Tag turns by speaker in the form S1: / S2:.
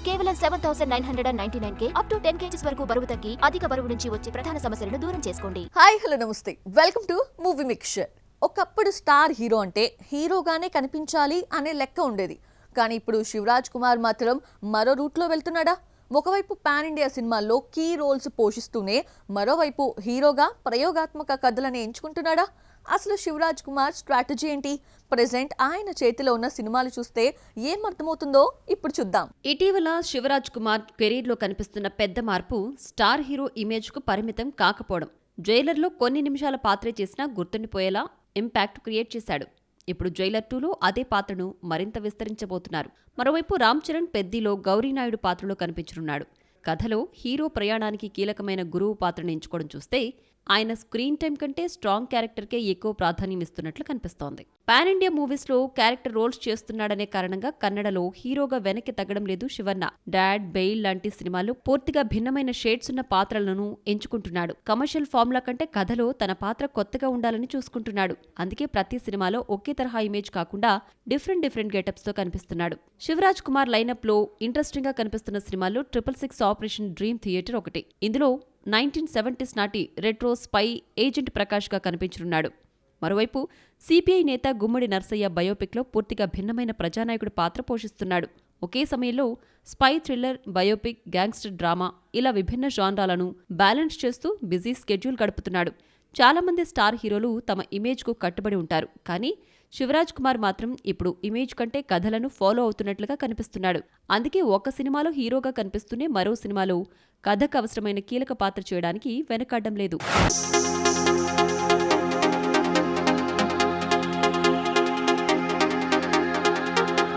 S1: కేవలం 7,999K up to 10 kgs వరకు బరువు తగ్గి అధిక బరువు నుంచి వచ్చే ప్రధాన సమస్యలను దూరం చేసుకోండి.
S2: హాయ్ హలో నమస్తే, వెల్కమ్ టు మూవీ మిక్చర్. ఒకప్పుడు స్టార్ హీరో అంటే హీరోగానే కనిపించాలి అనే లెక్క ఉండేది. కానీ ఇప్పుడు శివరాజ్ కుమార్ మాత్రం మరో రూట్లో వెళ్తున్నాడా? ఒకవైపు పాన్ ఇండియా సినిమాల్లో కీ రోల్స్ పోషిస్తూనే మరోవైపు హీరోగా ప్రయోగాత్మక కథలను ఎంచుకుంటున్నాడా? అసలు శివరాజ్ కుమార్ స్ట్రాటజీ ఏంటి? ప్రెజెంట్ ఆయన చేతిలో ఉన్న సినిమాలు చూస్తే ఏం అర్థమవుతుందో ఇప్పుడు చూద్దాం.
S3: ఇటీవల శివరాజ్ కుమార్ కెరీర్లో కనిపిస్తున్న పెద్ద మార్పు స్టార్ హీరో ఇమేజ్కు పరిమితం కాకపోవడం. జైలర్లో కొన్ని నిమిషాల పాత్రే చేసినా గుర్తుండిపోయేలా ఇంపాక్ట్ క్రియేట్ చేశాడు. ఇప్పుడు జైలర్ 2లో అదే పాత్రను మరింత విస్తరించబోతున్నారు. మరోవైపు రామ్ చరణ్ పెద్దిలో గౌరీనాయుడు పాత్రలో కనిపించనున్నాడు. కథలో హీరో ప్రయాణానికి కీలకమైన గురువు పాత్రను ఎంచుకోవడం చూస్తే ఆయన స్క్రీన్ టైం కంటే స్ట్రాంగ్ క్యారెక్టర్కే ఎక్కువ ప్రాధాన్యం ఇస్తున్నట్లు కనిపిస్తోంది. పాన్ ఇండియా మూవీస్లో క్యారెక్టర్ రోల్స్ చేస్తున్నాడనే కారణంగా కన్నడలో హీరోగా వెనక్కి తగ్గడం లేదు శివన్న. డాడ్, బెయిల్ లాంటి సినిమాల్లో పూర్తిగా భిన్నమైన షేడ్స్ ఉన్న పాత్రలను ఎంచుకుంటున్నాడు. కమర్షియల్ ఫార్ములా కంటే కథలో తన పాత్ర కొత్తగా ఉండాలని చూసుకుంటున్నాడు. అందుకే ప్రతి సినిమాలో ఒకే తరహా ఇమేజ్ కాకుండా డిఫరెంట్ గెటప్స్ తో కనిపిస్తున్నాడు. శివరాజ్ కుమార్ లైనప్ లో ఇంట్రెస్టింగ్ గా కనిపిస్తున్న సినిమాల్లో 666 ఆపరేషన్ డ్రీమ్ థియేటర్ ఒకటి. ఇందులో 1970s నాటి రెట్రో స్పై ఏజెంట్ ప్రకాష్ గా కనిపించనున్నాడు. మరోవైపు సిపిఐ నేత గుమ్మడి నర్సయ్య బయోపిక్లో పూర్తిగా భిన్నమైన ప్రజానాయకుడు పాత్ర పోషిస్తున్నాడు. ఒకే సమయంలో spy thriller, biopic, gangster drama ఇలా విభిన్న జాన్రాలను బ్యాలెన్స్ చేస్తూ బిజీ స్కెడ్యూల్ గడుపుతున్నాడు. చాలామంది స్టార్ హీరోలు తమ ఇమేజ్కు కట్టుబడి ఉంటారు. కానీ శివరాజ్ కుమార్ మాత్రం ఇప్పుడు ఇమేజ్ కంటే కథలను ఫాలో అవుతున్నట్లుగా కనిపిస్తున్నాడు. అందుకే ఒక సినిమాలో హీరోగా కనిపిస్తూనే మరో సినిమాలో కథకు అవసరమైన కీలక పాత్ర చేయడానికి వెనకాడడం లేదు.